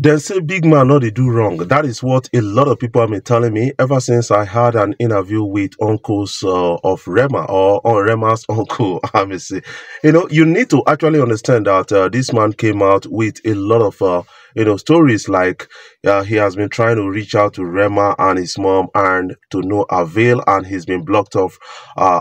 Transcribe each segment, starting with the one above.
They say big man no they do wrong. That is what a lot of people have been telling me ever since I had an interview with uncles of Rema or Rema's uncle. I may say, you need to actually understand that this man came out with a lot of stories like he has been trying to reach out to Rema and his mom and to no avail, and he's been blocked off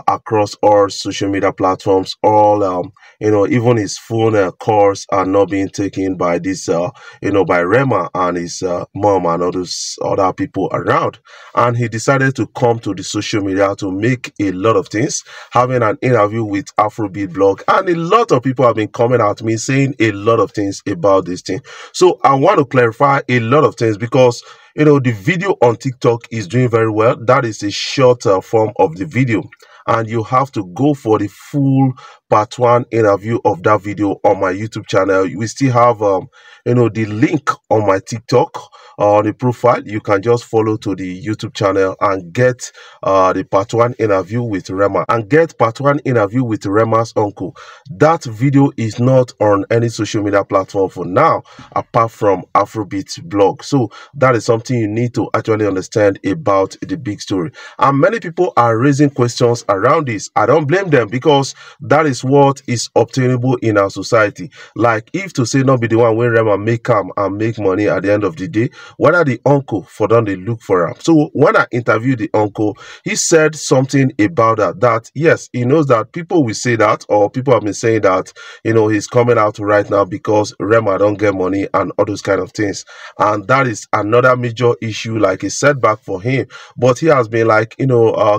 across all social media platforms. All even his phone calls are not being taken by this by Rema and his mom and all those other people around. And he decided to come to the social media to make a lot of things, having an interview with Afrobeat blog. And a lot of people have been coming at me saying a lot of things about this thing. So I want to clarify a lot of things because the video on TikTok is doing very well. That is a short form of the video, and you have to go for the full part one interview of that video on my YouTube channel. We still have the link on my TikTok on the profile. You can just follow to the YouTube channel and get the part one interview with Rema and get part one interview with Rema's uncle. That video is not on any social media platform for now apart from Afrobeat blog. So that is something you need to actually understand about the big story. And many people are raising questions around this. I don't blame them because that is what is obtainable in our society. Like if to say not be the one when Rema make come and make money at the end of the day, whether the uncle for them they look for him. So when I interviewed the uncle, he said something about that yes, he knows that people will say that, or people have been saying that he's coming out right now because Rema don't get money and all those kind of things, and that is another major issue, like a setback for him. But he has been like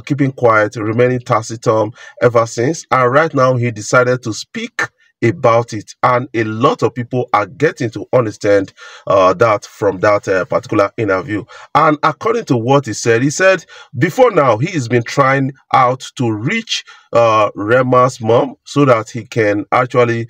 keeping quiet, remaining taciturn ever since, and right now he decided to speak about it, and a lot of people are getting to understand that from that particular interview. And according to what he said before now he has been trying out to reach Rema's mom so that he can actually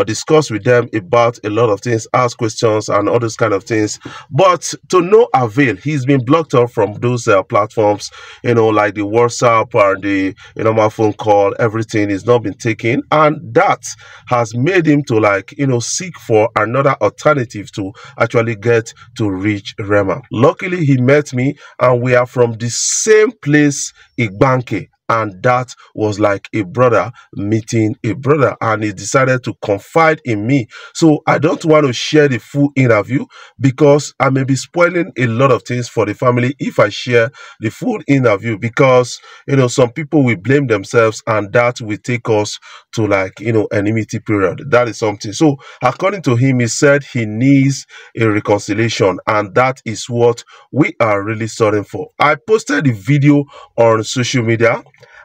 discuss with them about a lot of things, ask questions and all those kind of things, but to no avail. He's been blocked off from those platforms, like the WhatsApp and the my phone call. Everything is not been taken, and that has made him to seek for another alternative to actually get to reach Rema. Luckily he met me and we are from the same place, Igbanke, and that was like a brother meeting a brother, and he decided to confide in me. So I don't want to share the full interview because I may be spoiling a lot of things for the family if I share the full interview, because some people will blame themselves and that will take us to enmity period. That is something. So according to him, he said he needs a reconciliation, and that is what we are really sorry for. I posted the video on social media,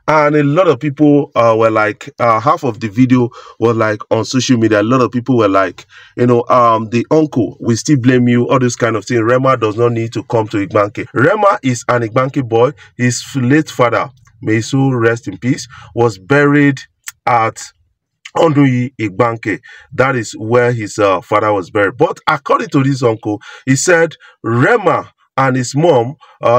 and a lot of people were like, half of the video was like on social media. A lot of people were like, the uncle, we still blame you, all this kind of thing. Rema does not need to come to Igbanke. Rema is an Igbanke boy. His late father, may his soul rest in peace, was buried at Onduyi Igbanke. That is where his father was buried. But according to this uncle, he said Rema and his mom,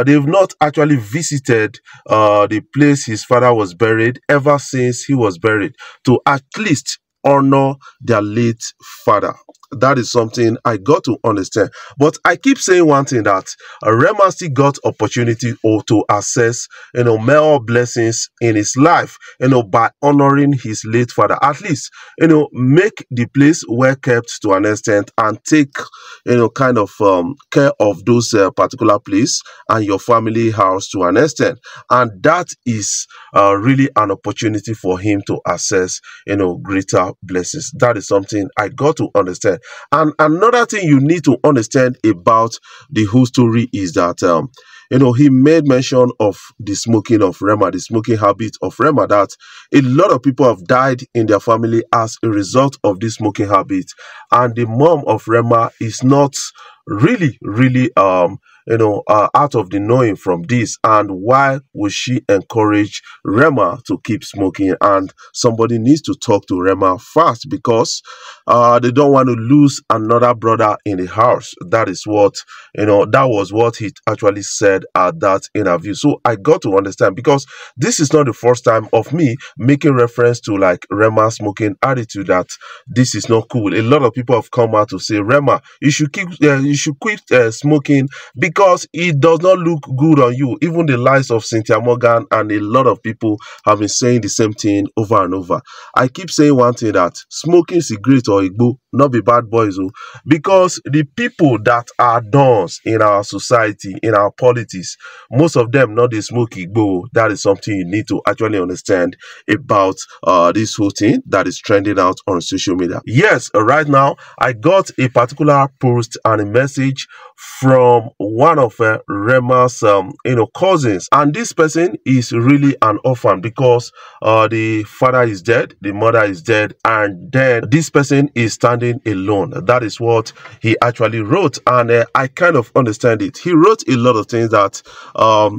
they've not actually visited the place his father was buried ever since he was buried, to at least honor their late father. That is something I got to understand. But I keep saying one thing, that Rema still got opportunity to access, more blessings in his life, by honoring his late father. At least, make the place well kept to an extent and take, care of those particular place and your family house to an extent. And that is really an opportunity for him to access, greater blessings. That is something I got to understand. And another thing you need to understand about the whole story is that he made mention of the smoking of Rema, the smoking habit of Rema, that a lot of people have died in their family as a result of this smoking habit. And the mom of Rema is not really out of the knowing from this, and why would she encourage Rema to keep smoking? And somebody needs to talk to Rema fast, because they don't want to lose another brother in the house. That is what, that was what he actually said at that interview. So I got to understand, because this is not the first time of me making reference to like Rema smoking attitude, that this is not cool. A lot of people have come out to say, Rema, you should quit smoking, because it does not look good on you. Even the likes of Cynthia Morgan and a lot of people have been saying the same thing over and over. I keep saying one thing, that smoking cigarette or igbo not be bad boys, oh, because the people that are dons in our society, in our politics, most of them not they smoke igbo. That is something you need to actually understand about this whole thing that is trending out on social media. Yes, right now I got a particular post and a message from one of Rema's cousins, and this person is really an orphan, because the father is dead, the mother is dead, and then this person is standing alone. That is what he actually wrote, and I kind of understand it. He wrote a lot of things that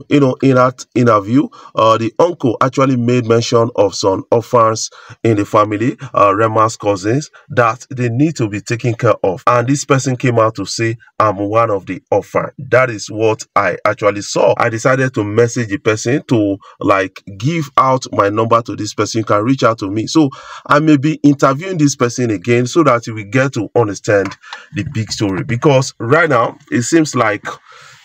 in that interview, the uncle actually made mention of some orphans in the family, Rema's cousins, that they need to be taken care of, and this person came out to say, I'm one of the orphan. That is what I actually saw. I decided to message the person to like give out my number to this person. You can reach out to me, so I may be interviewing this person again, so that we get to understand the big story, because right now it seems like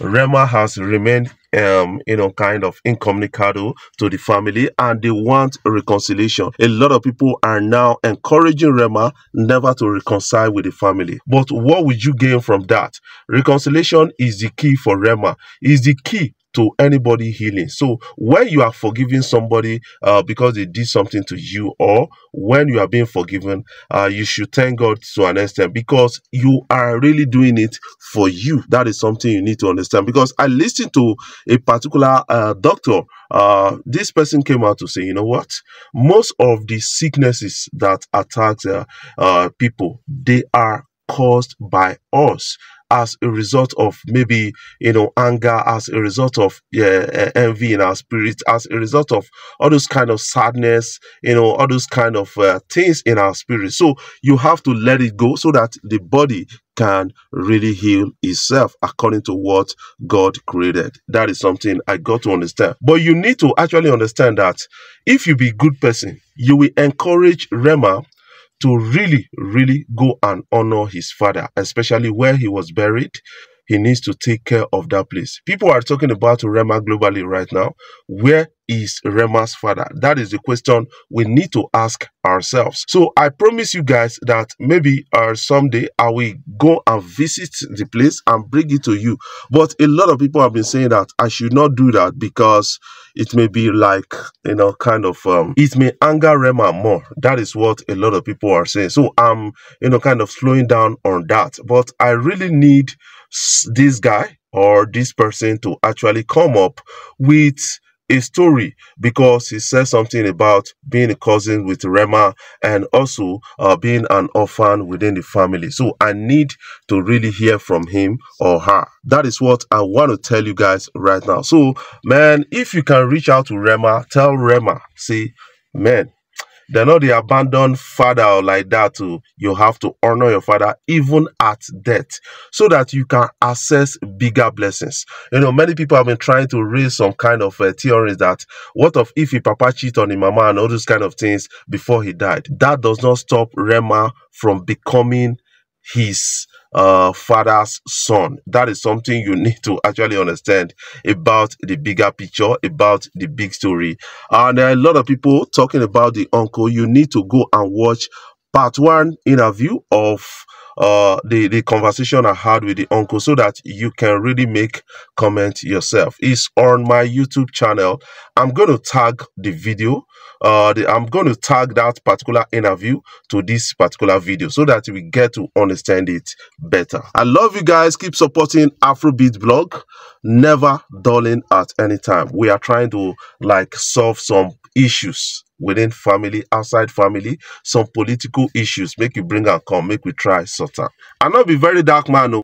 Rema has remained kind of incommunicado to the family, and they want reconciliation. A lot of people are now encouraging Rema never to reconcile with the family. But what would you gain from that? Reconciliation is the key for Rema, is the key to anybody healing. So when you are forgiving somebody because they did something to you, or when you are being forgiven, you should thank God to an extent, because you are really doing it for you. That is something you need to understand, because I listened to a particular doctor. This person came out to say, you know what, most of the sicknesses that attacks people, they are caused by us, as a result of maybe anger, as a result of envy in our spirit, as a result of all those kind of sadness, all those kind of things in our spirit. So you have to let it go, so that the body can really heal itself according to what God created. That is something I got to understand. But you need to actually understand that if you be a good person, you will encourage Rema to really go and honor his father, especially where he was buried. He needs to take care of that place. People are talking about Rema globally right now. Where is Rema's father? That is the question we need to ask ourselves. So I promise you guys that maybe someday I will go and visit the place and bring it to you. But a lot of people have been saying that I should not do that, because it may be like, it may anger Rema more. That is what a lot of people are saying. So I'm, kind of slowing down on that. But I really need this guy or this person to actually come up with a story, because he says something about being a cousin with Rema, and also being an orphan within the family. So I need to really hear from him or her. That is what I want to tell you guys right now. So man, if you can reach out to Rema, tell Rema, see, man, they're not the abandoned father or like that. Too. You have to honor your father even at death, so that you can access bigger blessings. Many people have been trying to raise some kind of theories that what if your papa cheat on his mama and all those kind of things before he died. That does not stop Rema from becoming his father's son. That is something you need to actually understand about the bigger picture, about the big story. And there are a lot of people talking about the uncle. You need to go and watch part 1 interview of the conversation I had with the uncle, so that you can really make comment yourself. It's on my YouTube channel. I'm going to tag the video. I'm going to tag that particular interview to this particular video, so that we get to understand it better. I love you guys. Keep supporting Afrobeat blog. Never dulling at any time. We are trying to solve some issues within family, outside family, some political issues. Make you bring and come, make we try sort out. And not be very dark man.